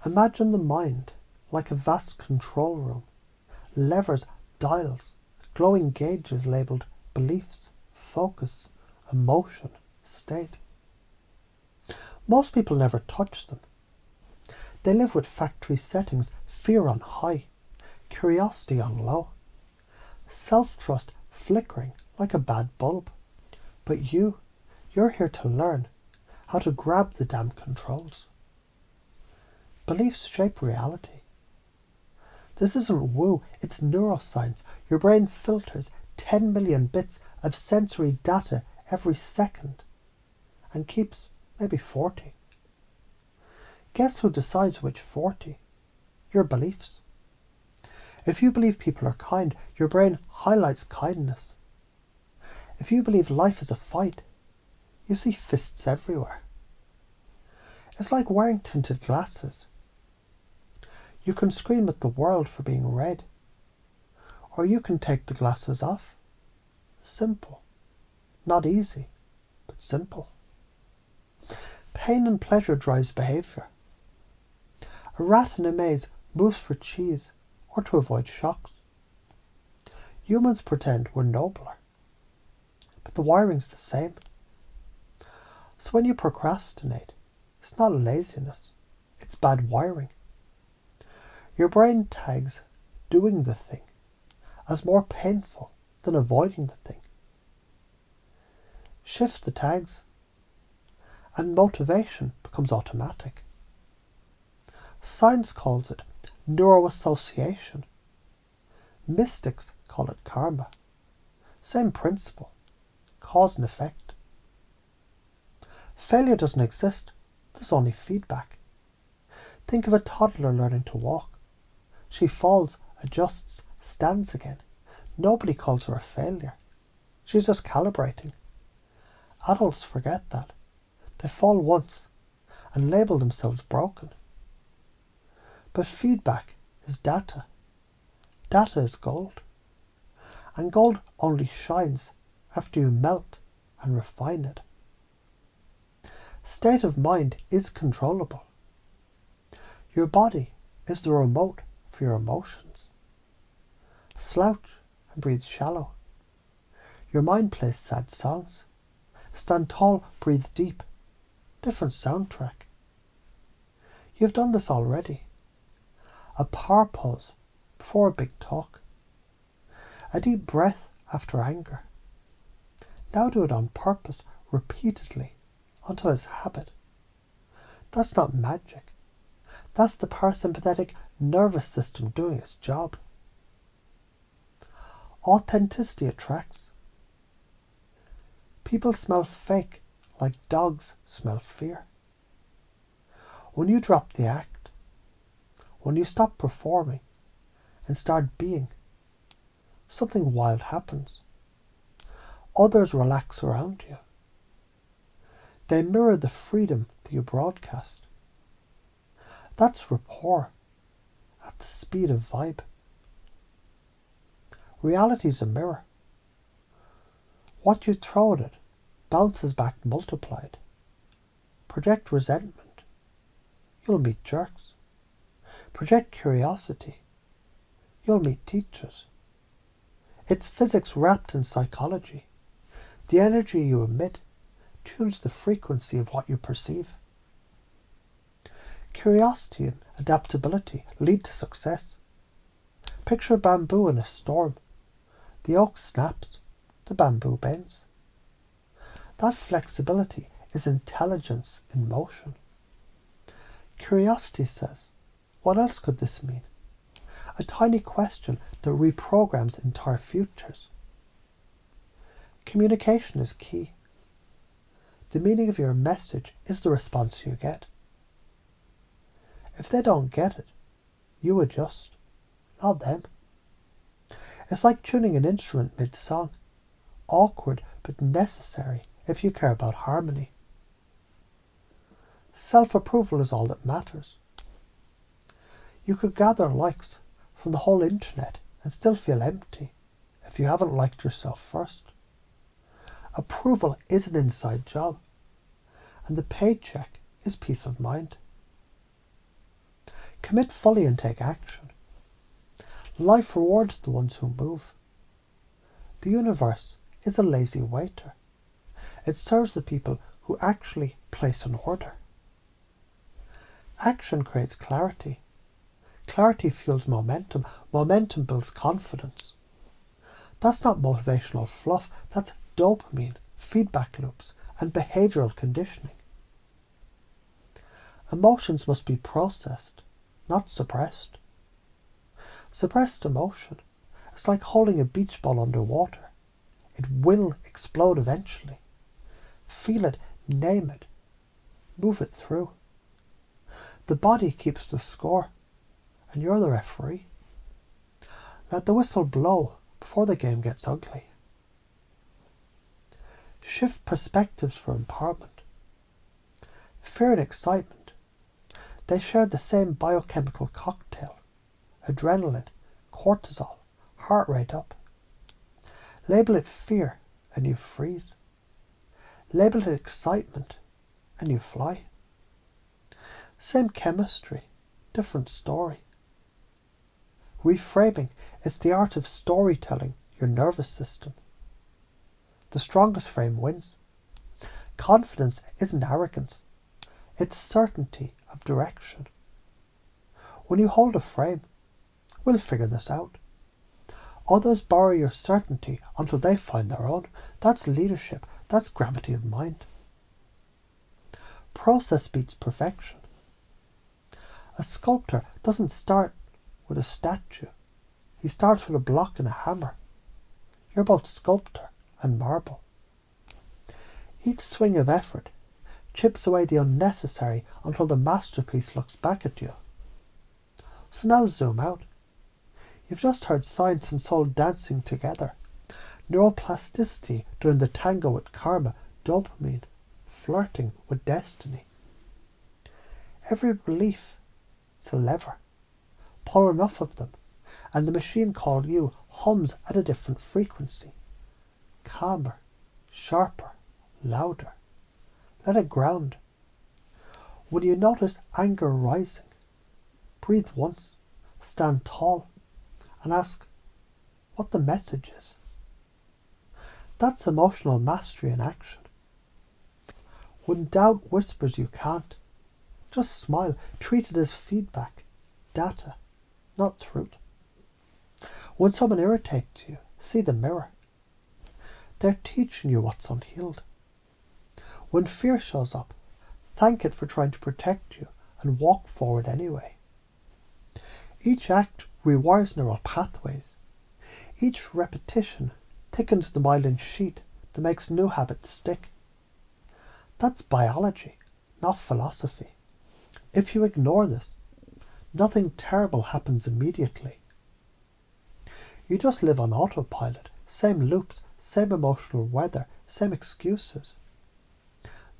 Imagine the mind like a vast control room, levers, dials, glowing gauges labelled beliefs, focus, emotion, state. Most people never touch them. They live with factory settings, fear on high, curiosity on low, self-trust flickering like a bad bulb. But you're here to learn how to grab the damn controls. Beliefs shape reality. This isn't woo, it's neuroscience. Your brain filters 10 million bits of sensory data every second and keeps maybe 40. Guess who decides which 40? Your beliefs. If you believe people are kind, your brain highlights kindness. If you believe life is a fight, you see fists everywhere. It's like wearing tinted glasses. You can scream at the world for being red, or you can take the glasses off. Simple. Not easy, but simple. Pain and pleasure drives behaviour. A rat in a maze moves for cheese or to avoid shocks. Humans pretend we're nobler, but the wiring's the same. So when you procrastinate, it's not laziness, it's bad wiring. Your brain tags doing the thing as more painful than avoiding the thing. Shift the tags, and motivation becomes automatic. Science calls it neuroassociation. Mystics call it karma. Same principle, cause and effect. Failure doesn't exist, there's only feedback. Think of a toddler learning to walk. She falls, adjusts, stands again. Nobody calls her a failure. She's just calibrating. Adults forget that. They fall once and label themselves broken. But feedback is data. Data is gold. And gold only shines after you melt and refine it. State of mind is controllable. Your body is the remote for your emotions. Slouch and breathe shallow. Your mind plays sad songs. Stand tall, breathe deep. Different soundtrack. You've done this already. A power pose before a big talk. A deep breath after anger. Now do it on purpose, repeatedly, until it's habit. That's not magic. That's the parasympathetic nervous system doing its job. Authenticity attracts. People smell fake like dogs smell fear. When you drop the act, when you stop performing and start being, something wild happens. Others relax around you. They mirror the freedom that you broadcast. That's rapport at the speed of vibe. Reality is a mirror. What you throw at it bounces back multiplied. Project resentment. You'll meet jerks. Project curiosity. You'll meet teachers. It's physics wrapped in psychology. The energy you emit tunes the frequency of what you perceive. Curiosity and adaptability lead to success. Picture bamboo in a storm. The oak snaps, the bamboo bends. That flexibility is intelligence in motion. Curiosity says, what else could this mean? A tiny question that reprograms entire futures. Communication is key. The meaning of your message is the response you get. If they don't get it, you adjust, not them. It's like tuning an instrument mid-song. Awkward but necessary if you care about harmony. Self-approval is all that matters. You could gather likes from the whole internet and still feel empty if you haven't liked yourself first. Approval is an inside job, and the paycheck is peace of mind. Commit fully and take action. Life rewards the ones who move. The universe is a lazy waiter. It serves the people who actually place an order. Action creates clarity. Clarity fuels momentum. Momentum builds confidence. That's not motivational fluff. That's dopamine, feedback loops, and behavioural conditioning. Emotions must be processed, not suppressed. Suppressed emotion is like holding a beach ball underwater. It will explode eventually. Feel it, name it, move it through. The body keeps the score, and you're the referee. Let the whistle blow before the game gets ugly. Shift perspectives for empowerment. Fear and excitement, they share the same biochemical cocktail. Adrenaline, cortisol, heart rate up. Label it fear and you freeze. Label it excitement and you fly. Same chemistry, different story. Reframing is the art of storytelling your nervous system. The strongest frame wins. Confidence isn't arrogance. It's certainty of direction. When you hold a frame, we'll figure this out. Others borrow your certainty until they find their own. That's leadership. That's gravity of mind. Process beats perfection. A sculptor doesn't start with a statue. He starts with a block and a hammer. You're both sculptor and marble. Each swing of effort chips away the unnecessary until the masterpiece looks back at you. So now zoom out. You've just heard science and soul dancing together. Neuroplasticity doing the tango with karma, dopamine, flirting with destiny. Every belief is a lever. Pull enough of them, and the machine called you hums at a different frequency. Calmer, sharper, louder. Let it ground. When you notice anger rising, breathe once, stand tall, and ask what the message is. That's emotional mastery in action. When doubt whispers you can't, just smile. Treat it as feedback, data, not truth. When someone irritates you, see the mirror. They're teaching you what's unhealed. When fear shows up, thank it for trying to protect you and walk forward anyway. Each act rewires neural pathways. Each repetition thickens the myelin sheet that makes new habits stick. That's biology, not philosophy. If you ignore this, nothing terrible happens immediately. You just live on autopilot, same loops, same emotional weather, same excuses.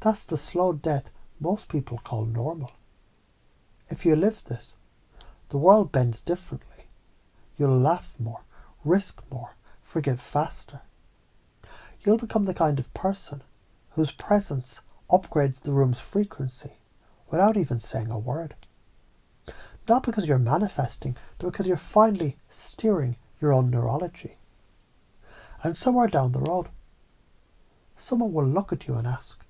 That's the slow death most people call normal. If you live this, the world bends differently. You'll laugh more, risk more, forgive faster. You'll become the kind of person whose presence upgrades the room's frequency without even saying a word. Not because you're manifesting, but because you're finally steering your own neurology. And somewhere down the road, someone will look at you and ask,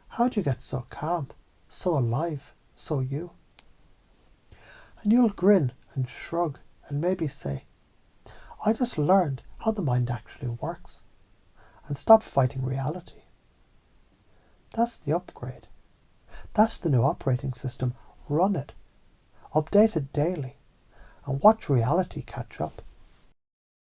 how'd you get so calm, so alive, so you? And you'll grin and shrug and maybe say, I just learned how the mind actually works and stop fighting reality. That's the upgrade. That's the new operating system. Run it. Update it daily and watch reality catch up.